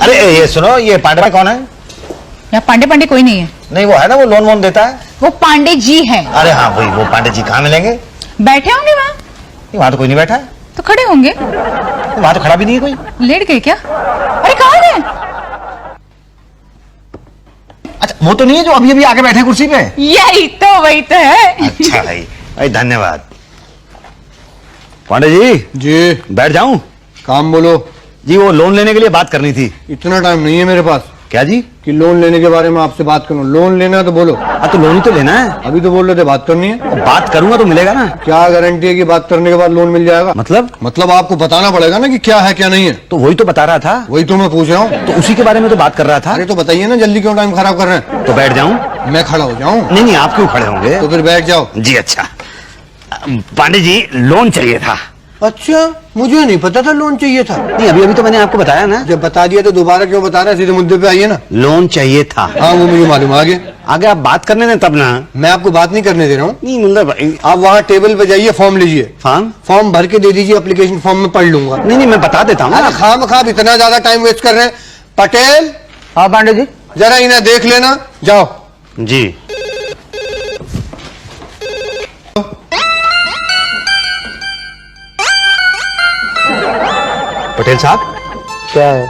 अरे ये सुनो, ये पांडे कौन है? यहाँ पांडे पांडे कोई नहीं है। नहीं वो है ना, वो लोन वोन देता है। वो पांडे जी है। अरे हाँ वही, वो पांडे जी कहाँ मिलेंगे? बैठे होंगे वहाँ। वहाँ तो कोई नहीं बैठा है। तो खड़े होंगे। वहाँ तो खड़ा भी नहीं है कोई। लेट गए क्या? अरे कहाँ गए? अच्छा वो तो नहीं है जो अभी अभी आके बैठे कुर्सी पे? यही तो, वही तो है। अच्छा भाई, भाई धन्यवाद। पांडे जी जी बैठ जाऊं? काम बोलो जी वो लोन लेने के लिए बात करनी थी। इतना टाइम नहीं है मेरे पास क्या जी? कि लोन लेने के बारे में आपसे बात करूं। लोन लेना है तो बोलो। हाँ तो लोन ही तो लेना है। अभी तो बोल रहे थे बात करनी है। बात करूंगा तो मिलेगा ना? क्या गारंटी है कि बात करने के बाद लोन मिल जाएगा? मतलब आपको बताना पड़ेगा ना कि क्या है क्या नहीं है। तो वही तो बता रहा था। वही तो मैं पूछ रहा हूँ। तो उसी के बारे में तो बात कर रहा था। अरे तो बताइए ना, जल्दी क्यों टाइम खराब कर रहे हैं? तो बैठ जाऊं? मैं खड़ा हो जाऊं? नहीं नहीं, आप क्यों खड़े होंगे? तो फिर बैठ जाओ। जी अच्छा। पांडे जी लोन चाहिए था। अच्छा, मुझे नहीं पता था लोन चाहिए था। नहीं अभी अभी तो मैंने आपको बताया ना। जब बता दिया तो दोबारा क्यों बता रहे हैं? सीधे मुद्दे पे आइए ना। लोन चाहिए था। हाँ वो मुझे मालूम। आगे आप बात करने दें तब ना। मैं आपको बात नहीं करने दे रहा हूँ। नहीं मतलब आप वहाँ टेबल पे जाइए, फॉर्म लीजिए। फॉर्म भर के दे दीजिए, एप्लीकेशन फॉर्म में पढ़ लूंगा। नहीं नहीं मैं बता देता हूँ। अरे खाम इतना ज्यादा टाइम वेस्ट कर रहे हैं। पटेल। हाँ पांडे जी। जरा इन्हें देख लेना, जाओ। जी पटेल साहब। क्या है?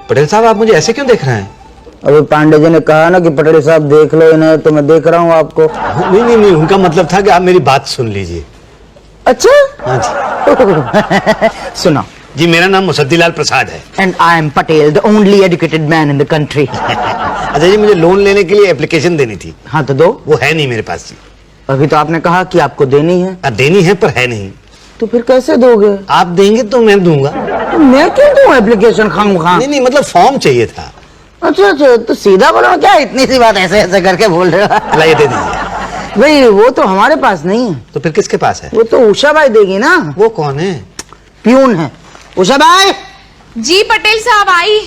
पटेल साहब आप मुझे ऐसे क्यों देख रहे हैं? अभी पांडे जी ने कहा ना कि पटेल साहब देख लो इन्हें, तो मैं देख रहा हूँ आपको। नहीं नहीं नहीं, उनका मतलब था कि आप मेरी बात सुन लीजिए। अच्छा। हाँ जी। सुनो जी मेरा नाम मुसद्दीलाल प्रसाद है। And I am Patel, the only educated man in the country. अच्छा जी, मुझे लोन लेने के लिए एप्लीकेशन देनी थी। हाँ तो दो। वो है नहीं मेरे पास जी। अभी तो आपने कहा कि आपको देनी है। देनी है पर है नहीं। तो फिर कैसे दोगे? आप देंगे तो मैं दूंगा। तो मैं क्यों दूं एप्लीकेशन खामखा? नहीं नहीं मतलब फॉर्म चाहिए था। अच्छा अच्छा, तो सीधा बोलो, क्या इतनी सी बात ऐसे ऐसे करके बोल रहे हो? लाइए दे दीजिए। भाई वो तो हमारे पास नहीं है। तो फिर किसके पास है? वो तो उषा भाई देगी ना। वो कौन है? प्यून है। उषा भाई। जी पटेल साहब आई।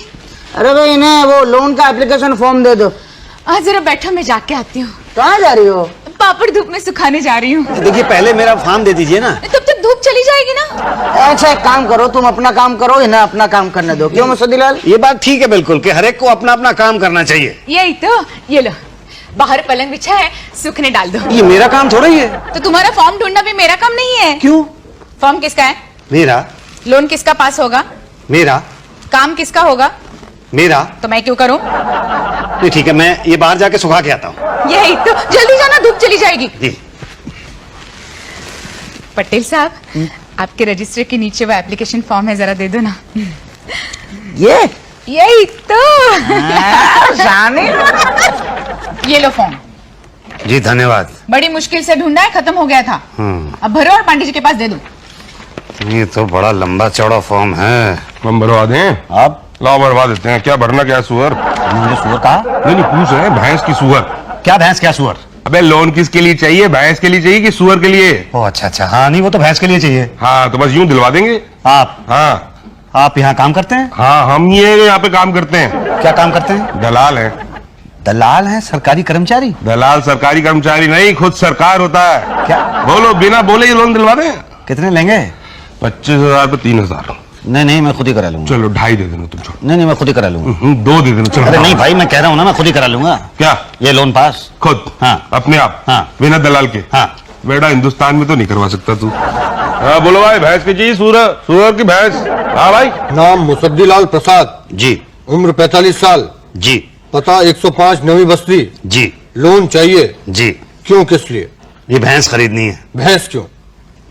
अरे भाई इन्हें वो लोन का एप्लीकेशन फॉर्म दे दो। जरा बैठो, मैं जाके आती हूँ। कहाँ जा रही हो? पापड़ धूप में सुखाने जा रही हूँ। देखिए पहले मेरा फॉर्म दे दीजिए ना। तब तक धूप चली जाएगी ना। अच्छा एक काम करो, तुम अपना काम करो, इन्हें अपना काम करने दो। क्यों मुसद्दीलाल? ये बात ठीक है बिल्कुल कि हर एक को अपना अपना काम करना चाहिए। यही तो। ये लो, बाहर पलंग बिछा है, सूखने डाल दो। ये मेरा काम थोड़ा ही है। तो तुम्हारा फॉर्म ढूंढना भी मेरा काम नहीं है? क्यों? फॉर्म किसका है? मेरा। लोन किसका पास होगा? मेरा। काम किसका होगा? मेरा। तो मैं क्यों करूं? नहीं ठीक है, मैं ये बाहर जाके सुखा के आता हूँ। यही तो, जल्दी जाना, धूप चली जाएगी। जी। पटेल साहब, आपके रजिस्टर के नीचे वो एप्लीकेशन फॉर्म है, जरा दे दो ना। यही तो। ये लो फॉर्म। जी धन्यवाद। बड़ी मुश्किल से ढूंढा है, खत्म हो गया था। अब भरो और पांडे जी के पास दे दो। ये तो बड़ा लंबा चौड़ा फॉर्म है। हम भरवा दें? आप लाओ भरवा देते हैं। क्या भरना? क्या सुअर? मुझे सुअर कहा? नहीं नहीं, पूछ रहे हैं भैंस की सुअर। क्या भैंस क्या सुअर? अबे लोन किसके लिए चाहिए? भैंस के लिए चाहिए कि सुअर के लिए? ओ अच्छा अच्छा, हाँ नहीं वो तो भैंस के लिए चाहिए। हाँ तो बस यूं दिलवा देंगे। आप? हाँ आप यहाँ काम करते हैं? हाँ, हम ये यहाँ पे काम करते हैं। क्या काम करते हैं? दलाल है। दलाल है? सरकारी कर्मचारी? दलाल सरकारी कर्मचारी नहीं, खुद सरकार होता है। क्या? बोलो, बिना बोले ये लोन दिलवा दें। कितने लेंगे? 25,000 पे 3,000। नहीं नहीं मैं खुद ही करा लूंगा। चलो 2.5 दे देना तुम। छोड़। नहीं नहीं मैं खुद ही करा लूंगा। 2 दे देना। चलो। अरे नहीं भाई, मैं कह रहा हूँ ना, मैं खुद ही करा लूंगा। क्या? ये लोन पास खुद? हाँ। अपने आप? हाँ। बिना दलाल के? हाँ। बेटा हिंदुस्तान में तो नहीं करवा सकता तू। हाँ बोलो भाई, भैंस की चाहिए? सुअर की भैंस? हाँ भाई। नाम मुसद्दीलाल प्रसाद। जी। उम्र 45 साल। जी। पता 105 नवी बस्ती। जी। लोन चाहिए? जी। क्यों, किस लिए? ये भैंस खरीदनी है। भैंस क्यों?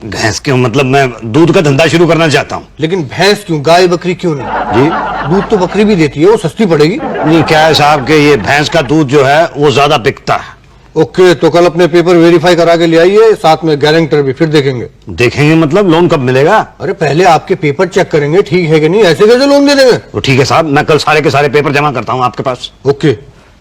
भैंस क्यों मतलब मैं दूध का धंधा शुरू करना चाहता हूँ। लेकिन भैंस क्यों, गाय बकरी क्यों नहीं? जी। दूध तो बकरी भी देती है, वो सस्ती पड़ेगी। नहीं क्या है साहब कि ये भैंस का दूध जो है वो ज्यादा बिकता है। ओके, तो कल अपने पेपर वेरीफाई करा के ले आइए, साथ में गारंटर भी, फिर देखेंगे। देखेंगे मतलब? लोन कब मिलेगा? अरे पहले आपके पेपर चेक करेंगे, ठीक है कि नहीं, ऐसे कैसे लोन दे देंगे? तो ठीक है साहब, मैं कल सारे के सारे पेपर जमा करता हूँ आपके पास। ओके।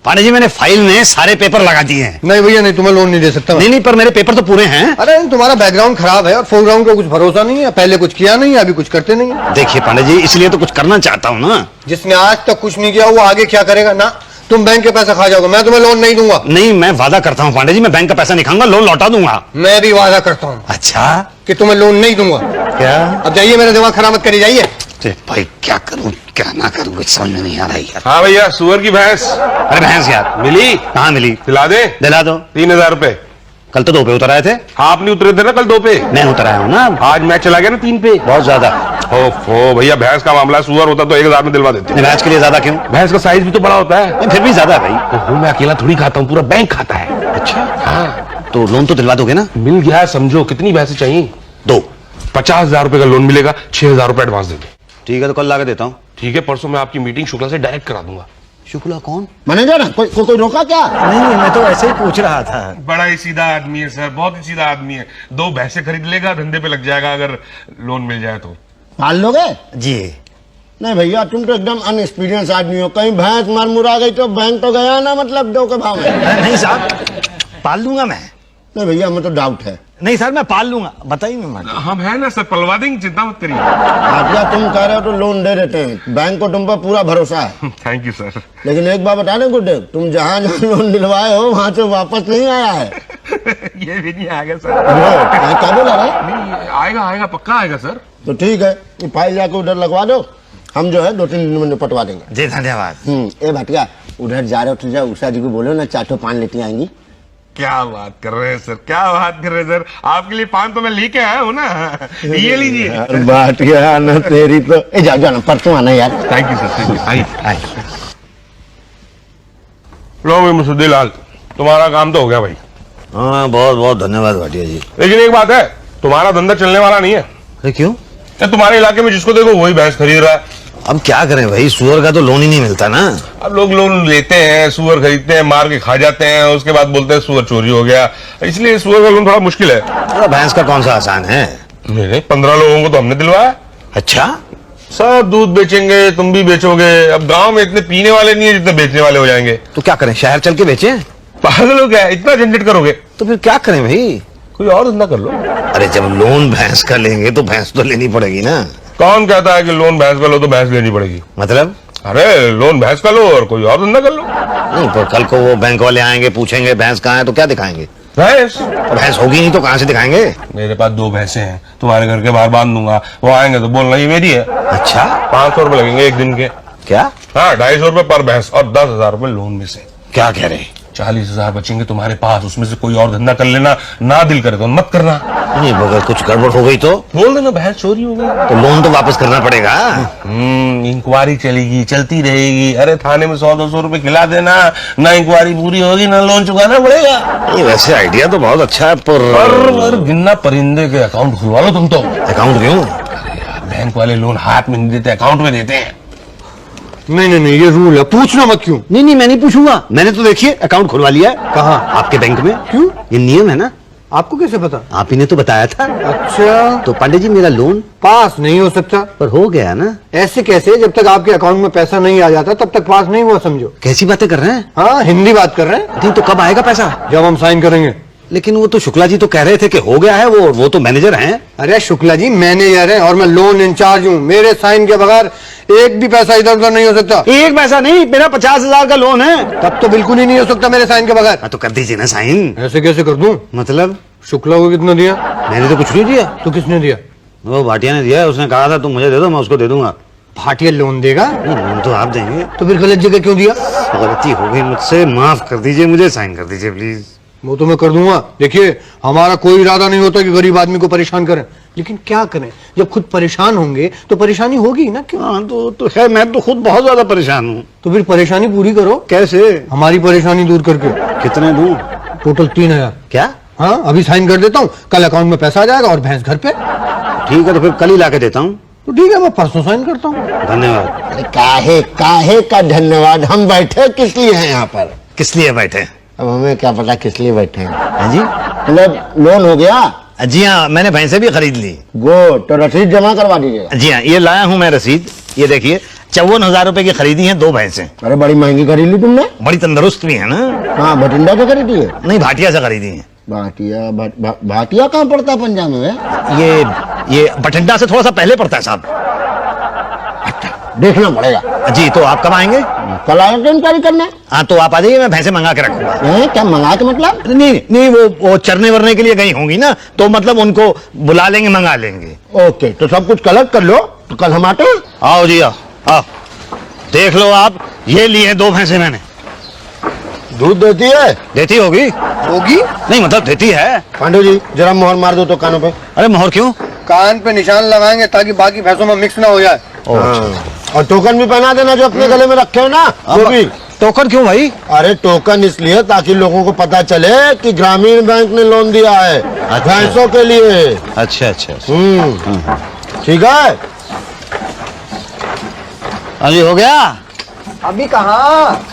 पांडे जी मैंने फाइल में सारे पेपर लगा दिए हैं। नहीं भैया नहीं, तुम्हें लोन नहीं दे सकता। नहीं नहीं पर मेरे पेपर तो पूरे हैं। अरे तुम्हारा बैकग्राउंड खराब है और फोरग्राउंड का कुछ भरोसा नहीं है, पहले कुछ किया नहीं है, अभी कुछ करते नहीं है। देखिए पांडे जी, इसलिए तो कुछ करना चाहता हूँ ना। जिसने आज तक कुछ नहीं किया वो आगे क्या करेगा? ना तुम बैंक के पैसा खा जाओगे, मैं तुम्हें लोन नहीं दूंगा। नहीं मैं वादा करता हूँ पांडे जी, मैं बैंक का पैसा नहीं खाऊंगा, लोन लौटा दूंगा। मैं भी वादा करता हूँ अच्छा कि तुम्हें लोन नहीं दूंगा। क्या? अब जाइए, मेरा दिमाग खराब मत करिए, जाइए। अरे भाई क्या करूं क्या ना करूं कुछ समझ में नहीं आ रहा है यार। हाँ भैया, सुअर की भैंस अरे भैंस यार मिली? कहाँ मिली? दिला दे। दिला दो। 3000 रुपए। कल तो 2 पे उतर आए थे। आप नहीं उतरे थे ना कल 2 पे? मैं उतर आया हूँ ना। आज मैं चला गया ना 3 पे। बहुत ज्यादा। ओफो भैया, भैंस का मामला, सुअर होता तो 1000 में दिलवा देते। भैंस के लिए ज्यादा क्यों? भैंस का साइज भी तो बड़ा होता है। फिर भी ज्यादा है भाई। ओहो, मैं अकेला थोड़ी खाता हूँ, पूरा बैंक खाता है। अच्छा हाँ, तो लोन तो दिलवा दोगे ना? मिल गया। समझो कितनी भैंसें चाहिए? 2। 50,000 रुपए का लोन मिलेगा, 6,000 रुपए एडवांस दे दो। ठीक है तो कल ला के देता हूँ। ठीक है, परसों मैं आपकी मीटिंग शुक्ला से डायरेक्ट करा दूंगा। शुक्ला कौन? मैनेजर कोई रोका क्या? नहीं, मैं तो ऐसे ही पूछ रहा था। बड़ा ही सीधा आदमी है सर, बहुत ही सीधा आदमी है। 2 भैंसे खरीद लेगा, धंधे पे लग जाएगा अगर लोन मिल जाए तो। पाल लोगे? जी नहीं भैया, तुम तो एकदम अनएक्सपीरियंस आदमी हो। कहीं भैंस मर मुरा गई तो बैंक तो गया ना, मतलब 2 के भाव में। नहीं साहब, पाल लूंगा मैं। नहीं भैया, हमें तो डाउट है। नहीं सर, मैं पाल लूंगा, बताइए मैं। हम है ना सर, पलवा देंगे, चिंता मत करिए। भाटिया, तुम कह रहे हो तो लोन दे देते हैं। बैंक को तुम पर पूरा भरोसा है। Thank you sir. लेकिन एक बात बता दें गुड्डे, तुम जहाँ जहाँ लोन दिलवाए हो वहां से वापस नहीं आया है। ये भी नहीं आएगा सर। क्या बोला रहे? नहीं आएगा, आएगा पक्का आएगा सर। तो ठीक है, ये फाइल जाके उधर लगवा दो, हम जो है 2-3 दिन में निपटवा देंगे। जी धन्यवाद। ए भाटिया, उधर जा रहे हो तो जा उषा जी को बोलो ना, 4 पान लेती आएंगी। क्या बात कर रहे हैं सर, क्या बात कर रहे हैं सर। आपके लिए पान तो मैं लेके आया हूँ ना, ये लीजिए। भाटिया ना तेरी तो। ए जाओ जाओ ना, परसों आना यार। Thank you sir, thank you. आइए। लो भाई मुसद्दीलाल, तुम्हारा काम तो हो गया भाई। हाँ बहुत बहुत धन्यवाद भाटिया जी। लेकिन एक बात है, तुम्हारा धंधा चलने वाला नहीं है। अरे क्यों? तुम्हारे इलाके में जिसको देखो वही भैंस खरीद रहा है। अब क्या करें भाई, सुअर का तो लोन ही नहीं मिलता ना। अब लोग लोन लेते हैं, सुअर खरीदते हैं, मार के खा जाते हैं, उसके बाद बोलते हैं सुअर चोरी हो गया। इसलिए सुअर का लोन थोड़ा मुश्किल है। अरे भैंस का कौन सा आसान है? नहीं, 15 लोगों को तो हमने दिलवाया। अच्छा, सब दूध बेचेंगे, तुम भी बेचोगे। अब गांव में इतने पीने वाले नहीं है जितने बेचने वाले हो जाएंगे। तो क्या करें, शहर चल के बेचें? पागल हो गया, इतना झंझट करोगे? तो फिर क्या करें भाई? कोई और धंधा कर लो। अरे जब लोन भैंस का लेंगे तो भैंस तो लेनी पड़ेगी ना। कौन कहता है कि लोन भैंस का लो तो भैंस लेनी पड़ेगी? मतलब? अरे लोन भैंस का लो और कोई और धंधा कर लो। नहीं, पर कल को वो बैंक वाले आएंगे, पूछेंगे भैंस कहाँ है, तो क्या दिखाएंगे? भैंस? और भैंस होगी नहीं तो कहाँ से दिखाएंगे? मेरे पास 2 भैंसे हैं, तुम्हारे घर के बाहर बांध दूंगा। वो आएंगे तो बोलना ये मेरी है। अच्छा, 500 रुपए लगेंगे एक दिन के। क्या? हाँ, 250 रुपए पर भैंस और 10,000 रुपए लोन में से। क्या कह रहे? 40,000 बचेंगे तुम्हारे पास, उसमें से कोई और धंधा कर लेना। ना दिल करे तो मत करना। नहीं, अगर कुछ गड़बड़ हो गई तो? बोल देना भैंस चोरी हो गई। तो लोन तो वापस करना पड़ेगा। इंक्वायरी चलेगी, चलती रहेगी। अरे थाने में 100-200 रुपए खिला देना, ना इंक्वायरी पूरी होगी ना लोन चुकाना पड़ेगा। ये वैसे आइडिया तो बहुत अच्छा है, पर गिन्ना परिंदे के अकाउंट खुलवा लो तुम तो। अकाउंट क्यों? बैंक वाले लोन हाथ में नहीं देते, अकाउंट में देते हैं। नहीं, ये रूल है, पूछना मत। क्यों? नहीं, मैं नहीं पूछूंगा। मैंने तो देखिए अकाउंट खुलवा लिया है। कहाँ? आपके बैंक में। क्यों? ये नियम है ना। आपको कैसे पता? आप ही ने तो बताया था। अच्छा, तो पांडे जी मेरा लोन पास नहीं हो सकता। पर हो गया ना। ऐसे कैसे? जब तक आपके अकाउंट में पैसा नहीं आ जाता तब तक पास नहीं हुआ समझो। कैसी बातें कर रहे हैं? हाँ, हिंदी बात कर रहे हैं। नहीं तो कब आएगा पैसा? जब हम साइन करेंगे। लेकिन वो तो शुक्ला जी तो कह रहे थे कि हो गया है। वो तो मैनेजर हैं। अरे शुक्ला जी मैनेजर है और मैं लोन इंचार्ज हूँ। मेरे साइन के बगैर एक भी पैसा इधर उधर नहीं हो सकता। एक पैसा नहीं, मेरा 50,000 का लोन है। तब तो बिल्कुल ही नहीं हो सकता मेरे साइन के बगैर। हाँ, तो कर दीजिए ना साइन। ऐसे कैसे कर दूं? मतलब? शुक्ला को कितना दिया? मैंने तो कुछ नहीं दिया। तो किसने दिया? वो भाटिया ने दिया है। उसने कहा था तुम मुझे दे दो, मैं उसको दे दूंगा। भाटिया लोन देगा? लोन तो आप देंगे। तो फिर गलत जगह क्यों दिया? गलती हो गई मुझसे, माफ कर दीजिए, मुझे साइन कर दीजिए प्लीज। वो तो मैं कर दूंगा। देखिए, हमारा कोई इरादा नहीं होता कि गरीब आदमी को परेशान करें, लेकिन क्या करें, जब खुद परेशान होंगे तो परेशानी होगी ना। क्यों? हाँ तो खैर, मैं तो खुद बहुत ज्यादा परेशान हूँ। तो फिर परेशानी पूरी करो। कैसे? हमारी परेशानी दूर करके। कितने दूं? टोटल 3,000। क्या? हाँ, अभी साइन कर देता हूँ, कल अकाउंट में पैसा आ जाएगा और भैंस घर पे। ठीक है, तो फिर कल ही लाके देता हूँ। तो ठीक है, मैं परसों साइन करता हूँ। धन्यवाद। काहे का धन्यवाद? हम बैठे किस लिए हैं यहाँ पर? किस लिए बैठे? अब हमें क्या पता किस लिए बैठे हैं। हाँ जी? मतलब लोन हो गया? जी हाँ, मैंने भैंसे भी खरीद ली। गुड, तो रसीद जमा करवा दीजिएगा। जी हाँ, ये लाया हूँ मैं रसीद। ये देखिए, 54,000 रुपए की खरीदी है 2 भैंसें। अरे बड़ी महंगी खरीद ली तुमने। बड़ी तंदुरुस्त भी है ना। हाँ, भटिंडा से खरीदी है? नहीं, भाटिया से खरीदी है। भाटिया कहाँ पड़ता है पंजाब में? ये बठिंडा से थोड़ा सा पहले पड़ता है साहब। देखना पड़ेगा। जी, तो आप कब आएंगे? कल आकर इंक्वायरी करना। हाँ, तो आप आ जाइए, मैं भैंसे मंगा के रखूंगा। क्या मंगा के मतलब? नहीं, वो चरने वरने के लिए गई होंगी ना, तो मतलब उनको बुला लेंगे, मंगा लेंगे। ओके, तो सब कुछ कलेक्ट कर लो, तो कल हम आते हैं। आओ जी आओ आओ, देख लो आप, ये लिए 2 भैंसे मैंने। दूध देती है? देती होगी? होगी? नहीं मतलब देती है। पांडे जी जरा मोहर मार दो तो कानों पे। अरे मोहर क्यों? कान पे निशान लगाएंगे ताकि बाकी भैंसों में मिक्स ना हो जाए। हाँ। और टोकन भी पहना देना जो अपने गले में रखे हो ना, वो भी। टोकन क्यों भाई? अरे टोकन इसलिए ताकि लोगों को पता चले कि ग्रामीण बैंक ने लोन दिया है भैंसों के लिए। अच्छा अच्छा, ठीक है। हाँ जी, हो गया? अभी कहाँ?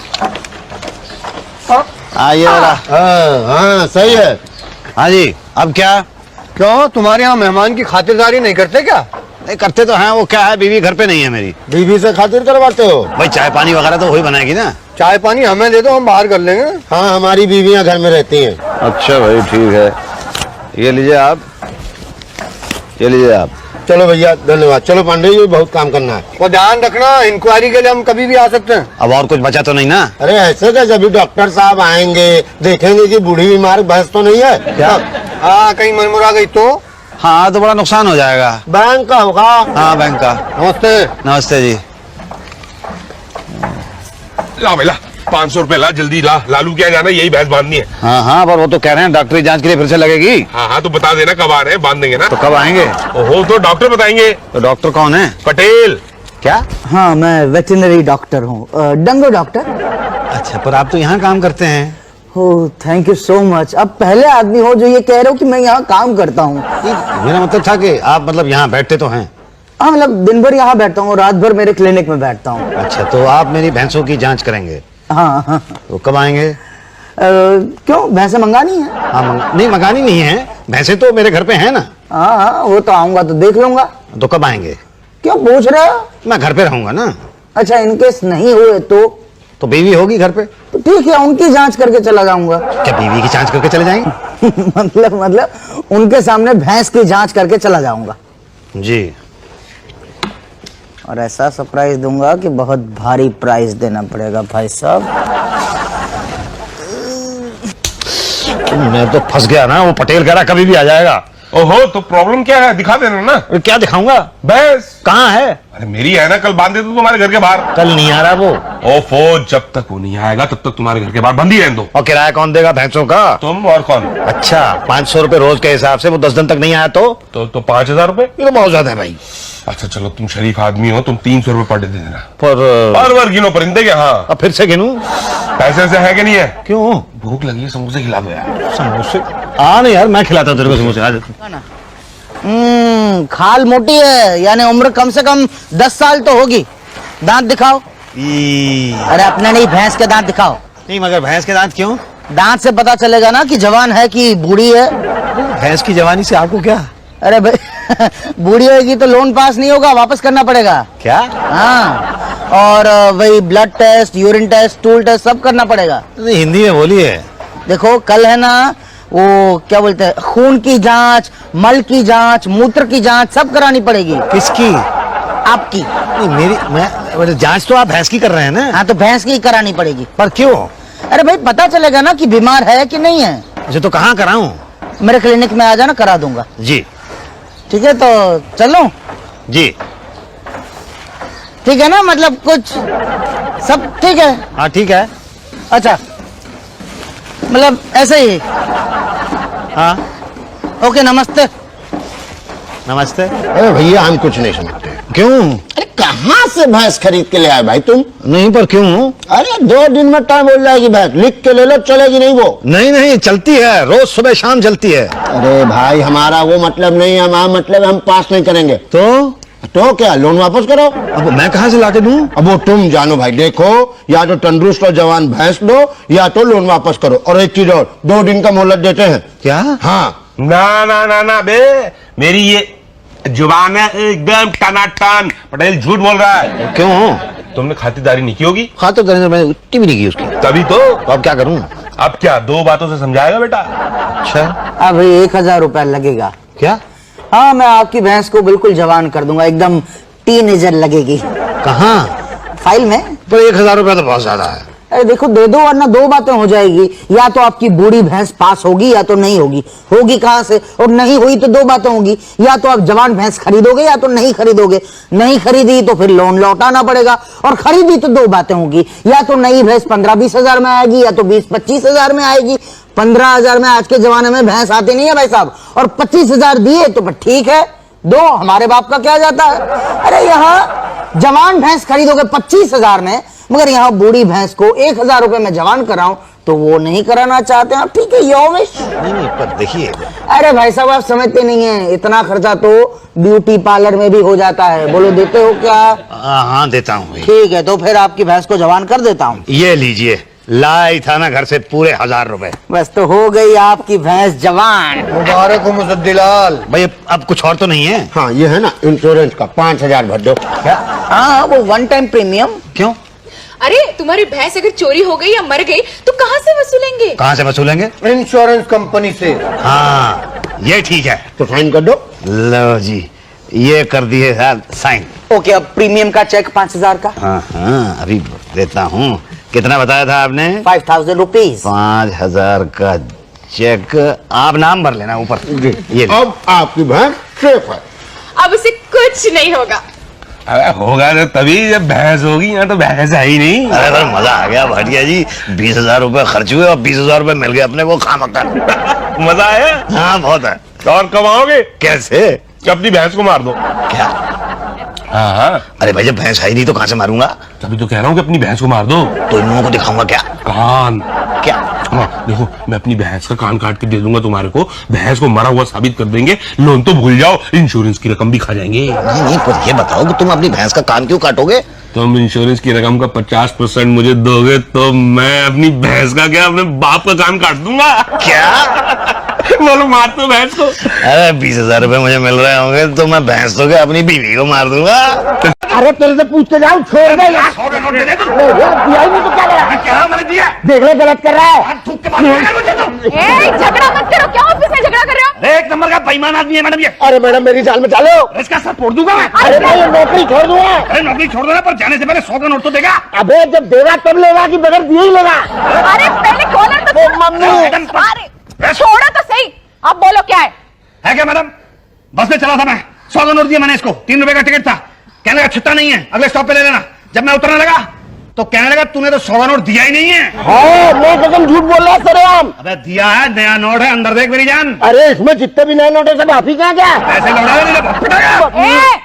आइए जरा। हाँ सही है। हाँ जी, अब क्या? क्यों, तुम्हारे यहाँ मेहमान की खातिरदारी नहीं करते क्या? नहीं करते तो हैं, वो क्या है, बीवी घर पे नहीं है मेरी। बीवी से खातिर करवाते हो? भाई चाय पानी वगैरह तो वही बनाएगी ना। चाय पानी हमें दे दो, हम बाहर कर लेंगे। हाँ हमारी बीवियां घर में रहती हैं। अच्छा भाई ठीक है, ये लीजिए आप, ये लीजिए आप। चलो भैया धन्यवाद। चलो पांडे जी बहुत काम करना है। और ध्यान रखना, इंक्वायरी के लिए हम कभी भी आ सकते हैं। अब और कुछ बचा तो नहीं ना? अरे ऐसे क्या, जब भी डॉक्टर साहब आएंगे देखेंगे कि बूढ़ी बीमार भैंस तो नहीं है। क्या? हाँ कहीं मनमुरा गई तो? हाँ तो बड़ा नुकसान हो जाएगा। बैंक का होगा। हाँ बैंक का। नमस्ते। नमस्ते जी। ला बेला 500 रुपए ला, जल्दी ला। लालू क्या जाना, यही भैंस बांधनी है। हाँ हाँ, पर वो तो कह रहे हैं डॉक्टरी जांच के लिए फिर से लगेगी। हाँ हाँ, तो बता देना कब आ रहे हैं, बांध देंगे ना। तो कब आएंगे? हो तो डॉक्टर बताएंगे। तो डॉक्टर कौन है? पटेल। क्या? हाँ मैं वेटरनरी डॉक्टर हूँ, डंगो डॉक्टर। अच्छा, पर आप तो यहाँ काम करते हैं। Oh thank you so much. अब पहले आदमी हो जो ये कह रहे हो कि मैं यहाँ काम करता हूँ। मेरा मतलब था कि आप मतलब यहाँ बैठते तो हैं। हाँ मतलब दिन भर यहाँ बैठता हूँ, रात भर मेरे क्लिनिक में बैठता हूँ। अच्छा, तो आप मेरी भैंसों की जांच करेंगे? हाँ हाँ। तो कब आएंगे? क्यों, भैंसे मंगानी है? हाँ नहीं, मंगानी नहीं है, भैंसे तो मेरे घर पे है ना। हाँ हाँ वो तो आऊंगा तो देख लूंगा। तो कब आएंगे? क्यों पूछ रहे हो? मैं घर पे रहूंगा ना। अच्छा इनकेस नहीं हुए तो बीवी होगी घर पे? तो ठीक है, उनकी जांच करके चला जाऊंगा। क्या बीवी की जांच करके चले जाएंगे? मतलब उनके सामने भैंस की जांच करके चला जाऊंगा जी। और ऐसा सरप्राइज दूंगा कि बहुत भारी प्राइस देना पड़ेगा भाई साहब। मैं तो फंस गया ना, वो पटेल कह रहा कभी भी आ जाएगा। ओहो, तो प्रॉब्लम क्या है, दिखा देना ना। क्या दिखाऊंगा? भैंस कहाँ है? अरे मेरी है ना, कल बांध दे तो तुम्हारे घर के बाहर। कल नहीं आ रहा वो। ओफो, जब तक वो नहीं आएगा तब तक तुम्हारे घर के बाहर बंद ही रहने दो। और किराया कौन देगा भैंसों का? तुम और कौन? अच्छा, 500 रुपए रोज के हिसाब से, वो 10 दिन तक नहीं आया तो 5000 रुपए। ये तो बहुत ज्यादा है भाई। अच्छा चलो, तुम शरीफ आदमी हो, तुम 300 रुपए पर डे दे देना। पर हर बार गिनो परिंदे के। हाँ, अब फिर से गिनूं? पैसे से है कि नहीं है? क्यों? भूख लगी है, समोसे खिला दो यार। समोसे? आ नहीं यार, मैं खिलाता हूँ तेरे को समोसे। आज खाल मोटी है, यानी उम्र कम से कम 10 साल तो होगी। दांत दिखाओ। अरे अपने नहीं, भैंस के दांत दिखाओ। नहीं, मगर भैंस के दांत क्यों? दांत से पता चलेगा ना कि जवान है कि बूढ़ी है। भैंस की जवानी से आपको क्या? अरे भाई बूढ़ी होगी तो लोन पास नहीं होगा, वापस करना पड़ेगा। क्या? हाँ, और वही blood test, urine test, stool test सब करना पड़ेगा। नहीं, हिंदी में बोलिए। देखो कल है ना वो क्या बोलते हैं, खून की जांच, मल की जांच, मूत्र की जांच सब करानी पड़ेगी। किसकी? आपकी। नहीं मेरी, जांच तो आप भैंस की कर रहे हैं ना? हाँ तो भैंस की करानी पड़ेगी। पर क्यों? अरे भाई पता चलेगा ना कि बीमार है कि नहीं है। अच्छा, तो कहाँ कराऊं? मेरे क्लिनिक में आ जाना, करा दूंगा। जी ठीक है, तो चलो। जी ठीक है ना, मतलब कुछ सब ठीक है? हाँ ठीक है। अच्छा मतलब ऐसे ही। हाँ ओके, नमस्ते। नमस्ते। अरे भैया हम कुछ नहीं समझते। क्यों? अरे कहाँ से भैंस खरीद के ले आए भाई तुम? नहीं, पर क्यों? अरे 2 दिन में टाइम बोल जाएगी भैंस, लिख के ले लो, चलेगी नहीं वो? नहीं नहीं, चलती है, रोज सुबह शाम चलती है। अरे भाई हमारा वो मतलब नहीं है, हमारा मतलब हम पास नहीं करेंगे। तो क्या, लोन वापस करो। अब मैं कहाँ से लाके दूं? अब वो तुम जानो भाई। देखो, या तो तंदुरुस्त और जवान भैंस दो या तो लोन वापस करो। और एक चीज और, 2 दिन का मोहलत देते हैं। क्या? हाँ। ना ना ना ना बे, मेरी ये जुबान है एकदम टनाटन। पटेल झूठ बोल रहा है। क्यों? तुमने खातिरदारी नहीं की होगी। खातिर करने मैंने उतनी भी नहीं की उसकी। तभी तो अब क्या करूं? अब क्या 2 बातों से समझाएगा बेटा? अच्छा, अब भाई 1000 रुपया लगेगा। क्या? हाँ मैं आपकी भैंस को बिल्कुल जवान कर दूंगा, एकदम टीनेजर लगेगी। कहाँ? फाइल में। पर 1000 रुपया तो बहुत ज्यादा है। अरे देखो दे दो, वरना दो बातें हो जाएगी, या तो आपकी बूढ़ी भैंस पास होगी या तो नहीं होगी। होगी कहां से, और नहीं हुई तो दो बातें होंगी, या तो आप जवान भैंस खरीदोगे या तो नहीं खरीदोगे। नहीं खरीदी तो फिर लोन लौटाना पड़ेगा, और खरीदी तो दो बातें होंगी, या तो नई भैंस 15-20 हजार में आएगी या तो 20-25 हजार में आएगी। 15 हजार में आज के जमाने में भैंस आती नहीं है भाई साहब, और 25 हजार दिए तो फिर ठीक है, दो हमारे बाप का क्या जाता है। अरे यहाँ जवान भैंस खरीदोगे 25 हजार में, मगर यहाँ बूढ़ी भैंस को 1,000 रुपए में जवान कराऊं तो वो नहीं कराना चाहते हैं। ठीक है, योर विश। नहीं पर देखिए, अरे भाई साहब आप समझते नहीं है, इतना खर्चा तो ब्यूटी पार्लर में भी हो जाता है। बोलो देते हो क्या? हाँ देता हूँ भाई। ठीक है, तो फिर आपकी भैंस को जवान कर देता हूँ। ये लीजिए, लाई था ना घर से पूरे 1,000 रुपए। बस तो हो गई आपकी भैंस जवान। मुबारक हो मुसद्दिलाल। भाई अब कुछ और तो नहीं है? हाँ ये है ना इंश्योरेंस का 5,000 भर दो। हाँ वो 1 टाइम प्रीमियम। क्यों? अरे तुम्हारी भैंस अगर चोरी हो गई या मर गई तो कहाँ से वसूलेंगे? कहाँ से वसूलेंगे? इंश्योरेंस कंपनी से। हाँ ये ठीक है। तो साइन कर दो। लो जी, ये कर दिए साइन। ओके, अब प्रीमियम का चेक 5,000 का। हाँ हाँ अभी देता हूँ। कितना बताया था आपने? 5,000 रुपीज। 5,000 का चेक। आप नाम भर लेना ऊपर। जी ये अब आपकी भैंस सेफ है। अब उसे कुछ नहीं होगा। अरे होगा तो तभी जब भैंस होगी, यहाँ तो भैंस है ही नहीं। अरे पर मजा आ गया भाटिया जी, 20,000 रुपए खर्च हुए और 20,000 रुपए मिल गए अपने को खामखा। मजा आया? हाँ बहुत है। और कमाओगे कैसे? अपनी भैंस को मार दो। क्या? हाँ हाँ, अरे भाई जब भैंस है ही नहीं तो कहाँ से मारूंगा? तभी तो कह रहा हूँ कि अपनी भैंस को मार दो। तो इन लोगों को दिखाऊंगा क्या? कान। क्या? हाँ देखो, मैं अपनी भैंस का कान काट के दे दूंगा तुम्हारे को, भैंस को मरा हुआ साबित कर देंगे, लोन तो भूल जाओ, इंश्योरेंस की रकम भी खा जाएंगे। नहीं नहीं, पर ये बताओ कि तुम अपनी भैंस का कान क्यों काटोगे? तुम इंश्योरेंस की रकम का 50% मुझे दोगे तो मैं अपनी भैंस का क्या, अपने बाप का कान काट दूंगा। क्या? बोलो मार दो भैंस को। अरे 20,000 रुपए मुझे मिल रहे होंगे तो मैं भैंस तो क्या अपनी बीवी को मार दूंगा। अरे तेरे से पूछते जाओ, छोड़ दे यार। दिया ही नहीं तो क्या करा? क्या मैंने दिया? देख ले गलत कर रहा है। झगड़ा मत करो। क्या ऑफिस में झगड़ा कर रहे हो? एक नंबर का बेईमान आदमी है मैडम ये। अरे मैडम मेरी जान में डालो। इसका सर फोड़ दूंगा मैं। अरे भाई नौकरी छोड़ दूंगा। अरे नौकरी छोड़ देना, पर जाने से पहले 100 का नोट तो देगा। अबे जब देगा तब लेगा कि बगैर दिए ही लेगा? अरे पहले कॉलर तो ओ मम्मी। अरे छोड़ो तो सही। अब बोलो क्या है क्या मैडम? बस में चला था मैं, 100 का नोट दिया मैंने इसको, 3 रुपए का टिकट था। कहने लगा छुट्टा नहीं है, अगले स्टॉप पे ले लेना। जब मैं उतरने लगा तो कहने लगा तूने तो 100 का नोट दिया ही नहीं है। हाँ मैं कसम झूठ बोल रहा है सरेआम। अबे दिया है, नया नोट है, अंदर देख मेरी जान। अरे इसमें जितने भी नए नोट है सब आप ही कहाँ क्या? ऐसे लौटा पिटेगा।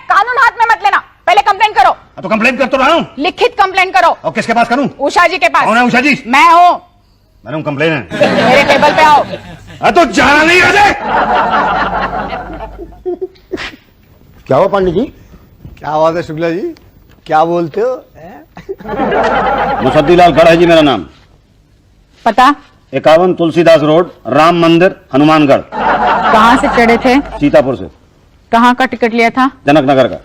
कानून हाथ में मत लेना, पहले कंप्लेन करो। तो कंप्लेन कर तो रहा हूँ। लिखित कंप्लेन करो। और किसके पास करूँ? उषा जी के पास। कौन है उषा जी? मैं हूँ। मैडम कंप्लेन है। मेरे टेबल पे आओ। तो जाना नहीं है। क्या हुआ पंडित जी? क्या बात है शुक्ला जी, क्या बोलते हो? मुसद्दीलाल खड़ा है जी मेरा नाम। पता? 51 तुलसीदास रोड, राम मंदिर, हनुमानगढ़। कहाँ से चढ़े थे? सीतापुर से। कहाँ का टिकट लिया था? जनकनगर का।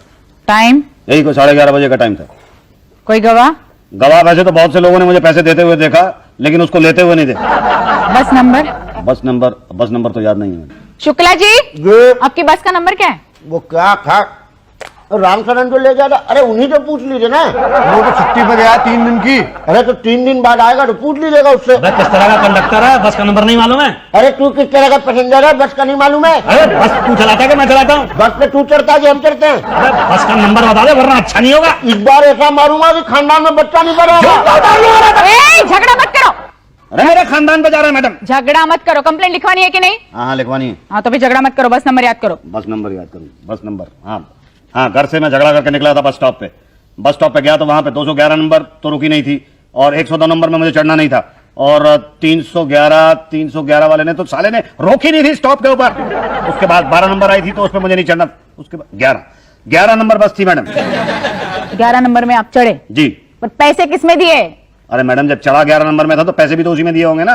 टाइम? यही को 11:30 बजे का टाइम था। कोई गवाह? गवाह वैसे तो बहुत से लोगों ने मुझे पैसे देते हुए देखा, लेकिन उसको लेते हुए नहीं देखा। बस नंबर? बस नंबर तो याद नहीं है। शुक्ला जी, ये आपकी बस का नंबर क्या है? वो क्या था? रामचरण जो ले जाएगा, अरे उन्हीं से पूछ लीजिए ना। वो तो छुट्टी पे गया 3 दिन की। अरे तो 3 दिन बाद आएगा तो पूछ लीजिएगा उससे। किस तरह का कंडक्टर है, बस का नंबर नहीं मालूम है? अरे तू किस तरह का पैसेंजर है, बस का नहीं मालूम है? अरे बस तू चलाता है कि मैं चलाता हूँ? बस पे तू चढ़ता है कि हम चढ़ते हैं? अरे बस का नंबर बता दे वरना अच्छा नहीं होगा। इस बार ऐसा मारूंगा कि खानदान में बच्चा नहीं पड़ा। झगड़ा मत करो। अरे मेरे खानदान पे जा रहा है मैडम। झगड़ा मत करो। कंप्लेंट लिखवानी है कि नहीं? हाँ लिखवानी है। हाँ तो फिर झगड़ा मत करो, बस नंबर याद करो। बस नंबर याद करूँ। बस नंबर, हाँ घर से मैं झगड़ा करके निकला था बस स्टॉप पे। बस स्टॉप पे गया तो वहां पे 211 नंबर तो रुकी नहीं थी, और 102 नंबर में मुझे चढ़ना नहीं था, और 311 वाले ने तो साले ने रोकी नहीं थी स्टॉप के ऊपर। उसके बाद 12 नंबर आई थी तो उस पर मुझे नहीं चढ़ना। उसके बाद 11 नंबर बस थी मैडम। 11 नंबर में आप चढ़े? जी। पर पैसे किसमें दिए? अरे मैडम जब चढ़ा 11 नंबर में था तो पैसे भी तो उसी में दिए होंगे ना।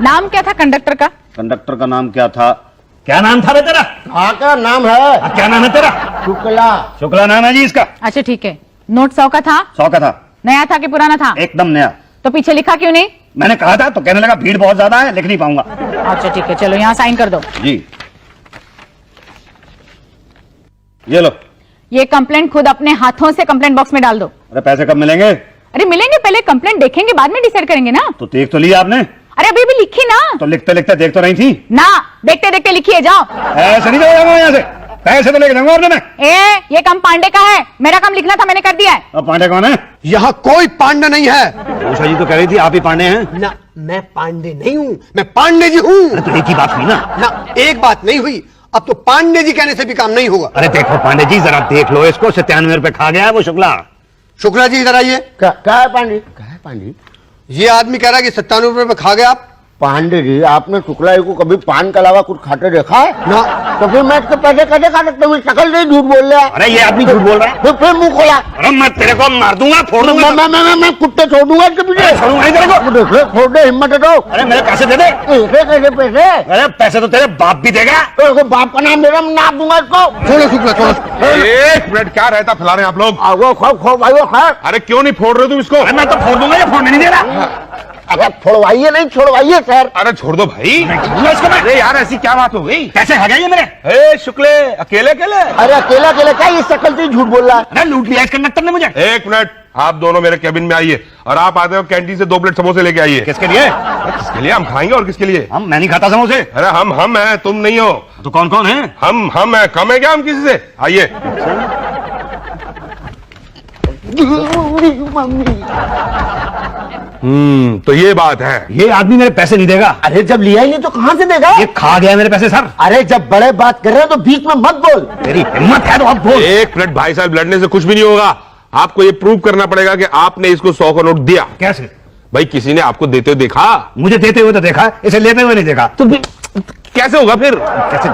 नाम क्या था कंडक्टर का? कंडक्टर का नाम क्या था? क्या नाम था बे तेरा? हाँ क्या नाम है? क्या नाम है तेरा? शुक्ला। शुक्ला नाम है जी इसका। अच्छा ठीक है। नोट 100 का था? 100 का था। नया था कि पुराना था? एकदम नया। तो पीछे लिखा क्यों नहीं? मैंने कहा था तो कहने लगा भीड़ बहुत ज्यादा है, लिख नहीं पाऊंगा। अच्छा ठीक है, चलो यहाँ साइन कर दो। जी ये लो। ये कंप्लेंट खुद अपने हाथों से कंप्लेंट बॉक्स में डाल दो। अरे पैसे कब मिलेंगे? अरे मिलेंगे, पहले कंप्लेंट देखेंगे, बाद में डिसाइड करेंगे ना। तो देख तो लिया आपने, अरे अभी भी लिखी ना। तो लिखते लिखते देख तो रही थी ना, देखते देखते लिखिए, जाओ। ऐसे नहीं जाऊंगा यहाँ से, पैसे तो लेके जाऊंगा आपने मैं। ये काम पांडे का है, मेरा काम लिखना था, मैंने कर दिया है। अब पांडे कौन है? यहाँ कोई पांडे नहीं है। उषा जी तो कह रही थी आप ही पांडे हैं। ना, मैं पांडे नहीं हूँ, मैं पांडे जी हूँ। तो एक ही बात हुई ना। ना, एक बात नहीं हुई। अब तो पांडे जी कहने से भी काम नहीं होगा। अरे देखो पांडे जी, जरा देख लो इसको, 97 रुपए खा गया है वो शुक्ला। शुक्ला जी इधर आइए। क्या है पांडे, क्या है पांडे? ये आदमी कह रहा है कि 97 रुपए में खा गया आप। पांडे जी, आपने शुक्ला जी को कभी पान के अलावा कुछ खाते देखा है? ना। तो फिर मैं इसके पैसे कैसे खा सकता हूँ? शकल से झूठ बोल रहा है। अरे ये आदमी झूठ बोल रहा है। फिर मुंह खोला। अरे मैं तेरे को मार दूंगा, फोड़ दूंगा। मैं कुत्ते छोड़ दूंगा इसके पीछे। छोड़ूंगा ही तेरे को। देख ले, छोड़ दे, हिम्मत है तो। अरे मेरे पैसे दे दे। ऐसे कैसे पैसे? अरे पैसे तो तेरे बाप भी देगा। तो बाप का नाम मेरा नाप दूंगा इसको। छोड़ो शुक्ला, छोड़ो। एक मिनट, क्या रहता फैला रहे हैं आप लोग? वो खो भाई, वो खा। अरे क्यों नहीं फोड़ रहे हो तुम इसको? अरे मैं तो फोड़ दूंगा, ये फोड़ने नहीं दे रहा। अरे छोड़वाइए, नहीं छोड़वाइए सर। अरे छोड़ दो भाई। इसको मैं। अरे यार, ऐसी क्या बात हो गई? पैसे खा गया ये मेरे। ए शुक्ले, अकेले अकेले? अरे अकेला अकेला क्या, ये शकल से ही झूठ बोल रहा है। अरे लूट लिया इस कंडक्टर ने मुझे। एक मिनट, आप दोनों मेरे केबिन में आइए और आप आते हो कैंटीन से 2 प्लेट समोसे लेके आइए। किसके लिए? किसके लिए? हम खाएंगे और किसके लिए? मैं नहीं खाता समोसे। अरे हम हैं, तुम नहीं हो। तो कौन कौन है? हम हैं, कम है क्या हम किसी से? आइए। तो ये बात है। ये आदमी मेरे पैसे नहीं देगा। अरे जब लिया ही नहीं तो कहाँ से देगा? ये खा गया मेरे पैसे सर। अरे जब बड़े बात कर रहे हो तो बीच में मत बोल। तेरी हिम्मत है तो अब बोल। एक मिनट भाई साहब, लड़ने से कुछ भी नहीं होगा। आपको ये प्रूव करना पड़ेगा कि आपने इसको 100 का नोट दिया। कैसे? भाई किसी ने आपको देते हुए देखा? मुझे देते हुए तो देखा, इसे लेते हुए नहीं देखा। तो कैसे होगा फिर? कैसे?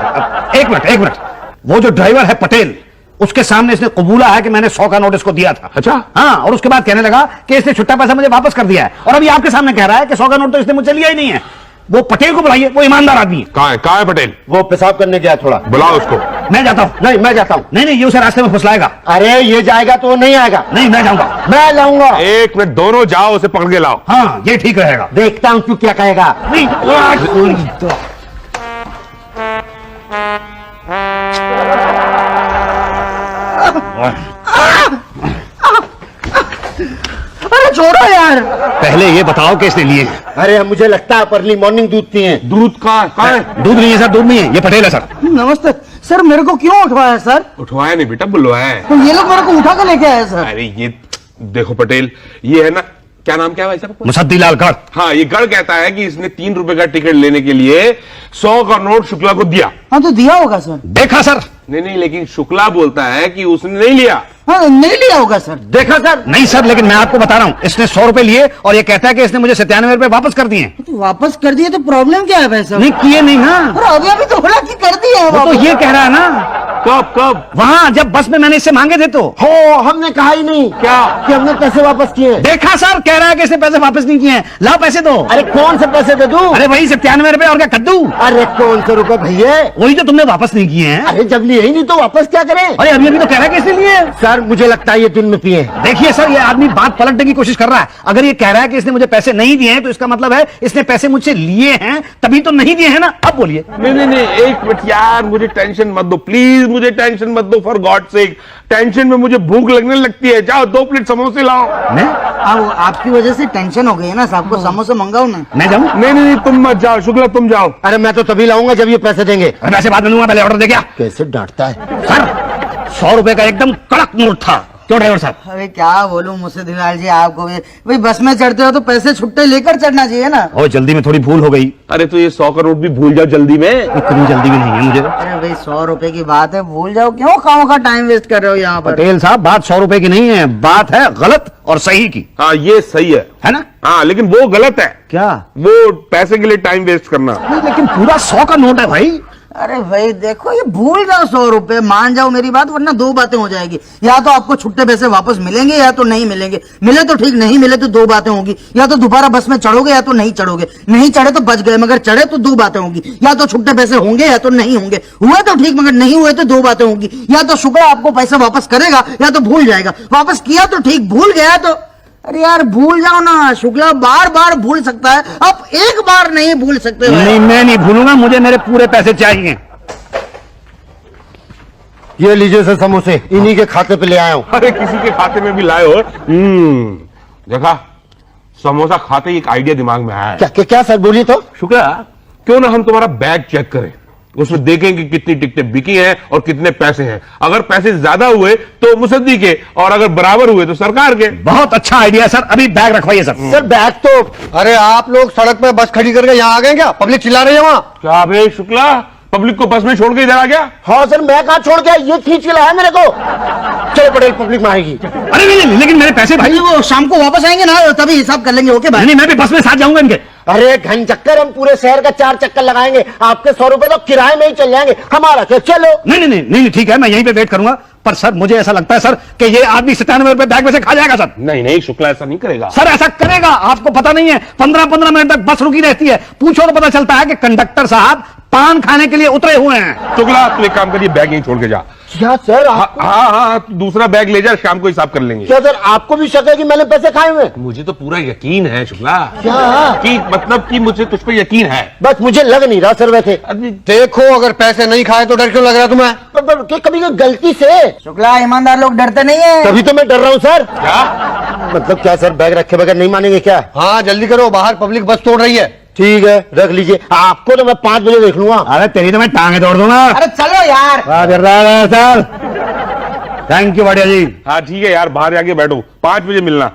एक मिनट, वो जो ड्राइवर है पटेल, उसके सामने इसने कबूला है कि मैंने 100 का नोट इसको दिया था। अच्छा। हाँ, और उसके बाद कहने लगा कि इसने छुट्टा पैसा मुझे वापस कर दिया है, और अभी आपके सामने कह रहा है कि 100 का नोट तो इसने मुझे लिया ही नहीं है। वो पटेल को बुलाइए, वो ईमानदार आदमी है। कहाँ है पटेल? वो पेशाब करने गया थोड़ा। बुलाओ उसको। मैं जाता हूँ। नहीं, मैं जाता हूँ। नहीं, ये उसे रास्ते में फुसलाएगा। अरे ये जाएगा तो वो नहीं आएगा। नहीं, मैं जाऊंगा। मैं लाऊंगा। एक मिनट, दोनों जाओ, उसे पकड़ के लाओ। हाँ, ये ठीक रहेगा। देखता हूँ तू क्या कहेगा। अरे छोड़ो यार। पहले ये बताओ कि इसने लिए हैं। अरे मुझे लगता है अर्ली मॉर्निंग दूध पिए हैं। दूध कहाँ है? दूध नहीं है सर, दूध नहीं है। ये पटेल है सर। नमस्ते सर, मेरे को क्यों उठवाया सर? उठवाया नहीं बेटा, बुलवाया है। तो ये लोग मेरे को उठा कर लेके आए सर। अरे ये देखो पटेल, ये है ना, क्या नाम क्या है भाई साहब? मुसद्दी लाल गढ़। हाँ, ये गढ़ कहता है कि इसने 3 रुपए का टिकट लेने के लिए 100 का नोट शुक्ला को दिया। हाँ तो दिया होगा सर। देखा सर? नहीं, लेकिन शुक्ला बोलता है कि उसने नहीं लिया। हाँ नहीं लिया होगा सर। देखा सर? नहीं सर, लेकिन मैं आपको बता रहा हूँ, इसने 100 रुपए लिए और ये कहता है कि इसने मुझे 97 रुपए वापस कर दिए। तो वापस कर दिए तो प्रॉब्लम क्या है भाई साहब? नहीं किए नहीं। हाँ, और अभी तो बोला कि कर दिए हैं वो तो वापस। ये कह रहा है ना। कब? वहाँ जब बस में मैंने इससे मांगे थे तो। हो, हमने कहा ही नहीं क्या कि हमने पैसे वापस किए। देखा सर, कह रहा है कि इसने पैसे वापस नहीं किए हैं। लाओ पैसे दो। अरे कौन से पैसे दे दूं? अरे वही 97 रुपए, और क्या कद्दू? अरे कौन से रुपए भैया? वही जो तुमने वापस नहीं किए हैं। अरे जब लिए ही नहीं तो वापस क्या करें? अरे अभी तो कह रहा है कि इसने लिए। सर मुझे लगता है ये दिन में पिए। देखिए सर, ये आदमी बात पलटने की कोशिश कर रहा है। अगर ये कह रहा है कि इसने मुझे पैसे नहीं दिए हैं तो इसका मतलब है इसने पैसे मुझसे लिए हैं, तभी तो नहीं दिए हैं ना। अब बोलिए। नहीं, एक मिनट यार, मुझे टेंशन मत दो प्लीज, मुझे टेंशन मत दो फॉर गॉड सेक। टेंशन में मुझे भूख लगने लगती है। जाओ 2 प्लेट समोसे लाओ। अब आपकी वजह से टेंशन हो गई है ना साहब को, समोसे मंगाओ ना। मैं जाऊँ? नहीं, तुम मत जाओ शुक्ला, तुम जाओ। अरे मैं तो तभी लाऊंगा जब ये पैसे देंगे। वैसे बाद में लूंगा, पहले ऑर्डर दे गया। कैसे डांटता है सर, 100 रुपए का एकदम कड़क नोट था। क्यों ड्राइवर साहब? अरे क्या बोलूं मुझसे लाल जी आपको भी। भाई बस में चढ़ते हो तो पैसे छुट्टे लेकर चढ़ना चाहिए ना। ओ, जल्दी में थोड़ी भूल हो गई। अरे तो ये 100 का नोट भी भूल जाओ जल्दी में। इतनी जल्दी भी नहीं है मुझे। अरे भाई 100 रुपए की बात है, भूल जाओ क्यों खाओ का टाइम वेस्ट कर रहे हो यहाँ पर। पटेल साहब, बात 100 रुपए की नहीं है, बात है गलत और सही की। हाँ ये सही है ना? हाँ, लेकिन वो गलत है। क्या? वो पैसे के लिए टाइम वेस्ट करना। नहीं, लेकिन पूरा 100 का नोट है भाई। अरे भाई देखो, ये भूल जाओ 100 रुपए, मान जाओ मेरी बात, वरना 2 बातें हो जाएगी। या तो आपको छुट्टे पैसे वापस मिलेंगे या तो नहीं मिलेंगे। मिले तो ठीक, नहीं मिले तो 2 बातें होगी। या तो दोबारा बस में चढ़ोगे या तो नहीं चढ़ोगे। नहीं चढ़े तो बच गए, मगर चढ़े तो 2 बातें होगी। या तो छुट्टे पैसे होंगे या तो नहीं होंगे। हुए तो ठीक, मगर नहीं हुए तो 2 बातें होगी। या तो शुक्र आपको पैसा वापस करेगा या तो भूल जाएगा। वापस किया तो ठीक, भूल गया तो अरे यार भूल जाओ ना। शुक्ला बार बार भूल सकता है, आप एक बार नहीं भूल सकते। नहीं, मैं नहीं भूलूंगा, मुझे मेरे पूरे पैसे चाहिए। ये लीजिए सर समोसे, इन्हीं के खाते पे ले आया हूँ। अरे किसी के खाते में भी लाए हो। देखा, समोसा खाते ही एक आइडिया दिमाग में आया है। क्या सर बोलिए तो। शुक्ला, क्यों ना हम तुम्हारा बैग चेक करें, उसमें देखें कि कितनी टिकटें बिकी हैं और कितने पैसे हैं। अगर पैसे ज्यादा हुए तो मुसद्दी के, और अगर बराबर हुए तो सरकार के। बहुत अच्छा आइडिया सर, अभी बैग रखवाइए सर। सर बैग तो अरे आप लोग सड़क पे बस खड़ी करके यहाँ आ गए क्या? पब्लिक चिल्ला रही है वहाँ। क्या बे शुक्ला, पब्लिक को बस में छोड़ के इधर आ गया? हाँ सर, मैं कहाँ छोड़ गया, ये खींच के लाया मेरे को। चलो पटेल, पब्लिक में आएगी। अरे नहीं, लेकिन मेरे पैसे भाई। वो शाम को वापस आएंगे ना, तभी हिसाब कर लेंगे। ओके भाई। नहीं, मैं भी बस में साथ जाऊंगा इनके। अरे घन चक्कर, हम पूरे शहर का 4 चक्कर लगाएंगे, आपके 100 रुपए तो किराए में ही चल जाएंगे, हमारा क्या। चलो। नहीं, ठीक है, मैं यहीं पे वेट करूंगा। पर सर मुझे ऐसा लगता है सर कि ये आदमी 97 रुपए बैग में से खा जाएगा सर। नहीं, शुक्ला ऐसा नहीं करेगा। सर ऐसा करेगा, आपको पता नहीं है, 15-15 मिनट तक बस रुकी रहती है। पूछो तो पता चलता है कि कंडक्टर साहब पान खाने के लिए उतरे हुए हैं। शुक्ला, तू एक काम करिए, बैग यहीं छोड़ के जा। क्या सर? हाँ, दूसरा बैग ले जा, शाम को हिसाब कर लेंगे। क्या सर, आपको भी शक है कि मैंने पैसे खाए हुए? मुझे तो पूरा यकीन है शुक्ला। क्या? कि मतलब कि मुझे तुझ पे यकीन है। बस मुझे लग नहीं रहा सर वैसे। देखो, अगर पैसे नहीं खाए तो डर क्यों लग रहा है तुम्हें? कभी गलती से। शुक्ला, ईमानदार लोग डरते नहीं है। तभी तो मैं डर रहा हूँ सर। क्या मतलब क्या सर, बैग रखे बगैर नहीं मानेंगे क्या? हाँ जल्दी करो, बाहर पब्लिक बस तोड़ रही है। ठीक है, रख लीजिए। आपको तो मैं 5 बजे देख लूंगा। अरे तेरी तो मैं टांगे तोड़ दूंगा। अरे चलो यार। सर थैंक यू बढ़िया जी। हाँ ठीक है यार, बाहर आके बैठो, 5 बजे मिलना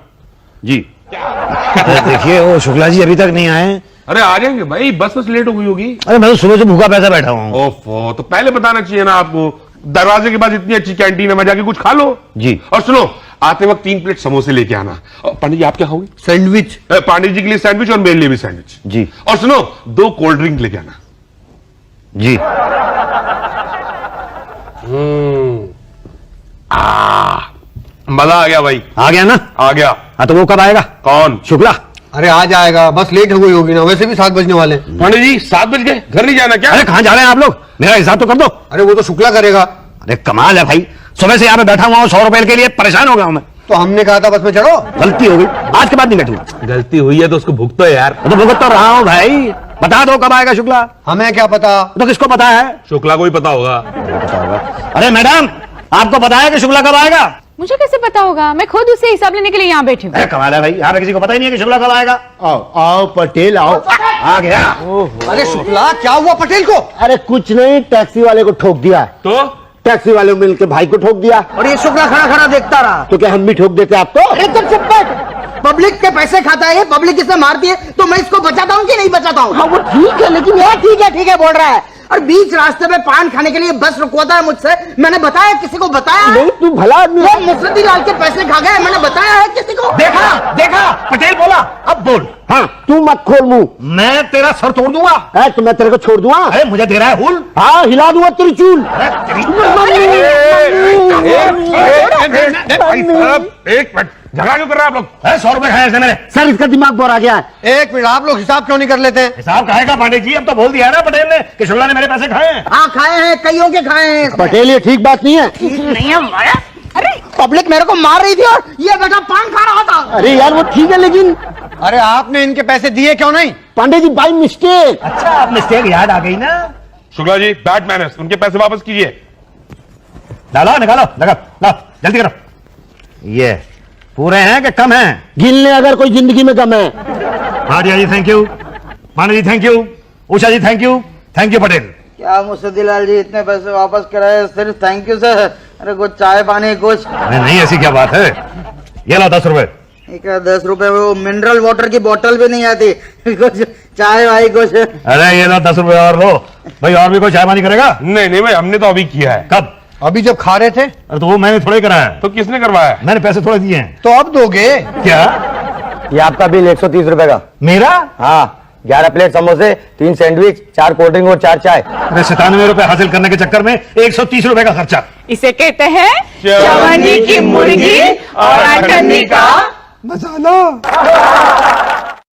जी। देखिए वो शुक्ला जी अभी तक नहीं आए। अरे आ जाएंगे भाई, बस लेट हो गई होगी। अरे मैं तो सुबह से भूखा पैसा बैठा हूँ। ओफो, तो पहले बताना चाहिए ना आपको। दरवाजे के पास इतनी अच्छी कैंटीन है, वहां जाके कुछ खा लो जी। और सुनो, आते वक्त 3 प्लेट समोसे लेके आना। और पंडित जी आप क्या खाओगे? सैंडविच। पंडित जी के लिए सैंडविच और मेरे लिए भी सैंडविच जी। और सुनो, 2 कोल्ड ड्रिंक लेके आना। जी। मजा आ गया भाई। आ गया ना? आ गया। हाँ तो वो कब आएगा? कौन? शुक्ला। अरे आ जाएगा, बस लेट हो गई होगी ना, वैसे भी 7 बजने वाले हैं। पंडित जी 7 बज गए, घर नहीं जाना क्या? अरे कहाँ जा रहे हैं आप लोग? मेरा हिसाब तो कर दो। अरे वो तो शुक्ला करेगा। अरे कमाल है भाई, सुबह से यहाँ पे बैठा हुआ हूँ, 100 रुपए के लिए परेशान हो गया हूँ मैं। तो हमने कहा था बस में चढ़ो। गलती हो गई, आज के बाद नहीं बैठूंगा। गलती हुई है तो उसको भुगतो यार। तो भुगत तो रहा हूँ भाई। बता दो कब आएगा शुक्ला? हमें क्या पता? तो किसको पता है? शुक्ला को ही पता होगा। अरे मैडम, आपको पता है कि शुक्ला कब आएगा? मुझे कैसे पता होगा? मैं खुद उससे हिसाब लेने के लिए यहाँ बैठी हूँ। अरे कमाल है भाई, यहाँ पे किसी को पता ही नहीं है कि शुक्ला कब आएगा। आओ पटेल आओ। आ गया। अरे शुक्ला, क्या हुआ पटेल को? अरे कुछ नहीं, टैक्सी वाले को ठोक दिया। तो टैक्सी वाले मिलकर भाई को ठोक दिया। और ये शुक्ला खड़ा खड़ा देखता रहा। तो क्या हम भी ठोक देते आपको? एकदम चुप बैठ। पब्लिक के पैसे खाता है, पब्लिक इसे मारती है, तो मैं इसको बचाता हूँ कि नहीं बचाता हूँ? हाँ वो ठीक है, लेकिन ये ठीक है बोल रहा है। और बीच रास्ते में पान खाने के लिए बस रुकवाता है मुझसे। मैंने बताया किसी को? बताया है? नहीं, तू भला आदमी वो है। मुफद्दी लाल के पैसे खा गए, मैंने बताया है किसी को? देखा पटेल बोला, अब बोल। हाँ तू मत खोल मुंह। मैं तेरा सर तोड़ दूंगा। तो मैं तेरे को छोड़ दूंगा। अरे मुझे दे रहा है हुल। हाँ हिला दूंगा तेरी चूल। एक मिनट, झगड़ा क्यों कर रहे हैं आप लोग? 100 रुपए खाए इसने मेरे। सर इसका दिमाग बोर आ गया है। 1 मिनट, आप लोग हिसाब क्यों नहीं कर लेते? हिसाब खाएगा पांडे जी, अब तो बोल दिया है ना पटेल ने कि शुक्ला ने मेरे पैसे खाए हैं। हाँ खाए हैं, कईयों के खाए हैं। पटेल ये ठीक बात नहीं है। नहीं है हमारा। अरे पब्लिक मेरे को मार रही थी और ये बेटा पान खा रहा था। अरे यार वो ठीक है, लेकिन अरे आपने इनके पैसे दिए क्यों नहीं? Pandey ji by mistake. अच्छा अब मिस्टेक याद आ गई ना। शुक्ला जी, बैड मैनर्स, उनके पैसे वापस कीजिए। डालो, निकालो, लगा, लो, जल्दी करो। ये पूरे हैं कि कम हैं? गिन ले अगर कोई जिंदगी में कम है। Bhatia ji thank you, Pandey ji thank you, Usha ji thank you Patel. क्या मुसद्दी लाल जी, इतने पैसे वापस कराए, सिर्फ थैंक यू सर। अरे कुछ चाय पानी कुछ? अरे नहीं, ऐसी क्या बात है। ये लो 10 रुपए। एक 10 रुपए में वो मिनरल वाटर की बोतल भी नहीं आती। कुछ चाय वाई कुछ? अरे ये लो 10 रुपए और लो भाई। और भी कोई चाय पानी करेगा? नहीं भाई, हमने तो अभी किया है। कब? अभी जब खा रहे थे। अरे तो वो मैंने थोड़े कराया। तो किसने करवाया? मैंने पैसे थोड़े दिए हैं। तो अब दोगे क्या? ये आपका बिल 130 रुपए का। मेरा? हाँ, 11 प्लेट समोसे, 3 सैंडविच, 4 कोल्ड ड्रिंक और 4 चाय। अरे 97 रुपए हासिल करने के चक्कर में 130 रुपए का खर्चा। इसे कहते हैं चवन्नी की मुर्गी और अठन्नी का मसाला।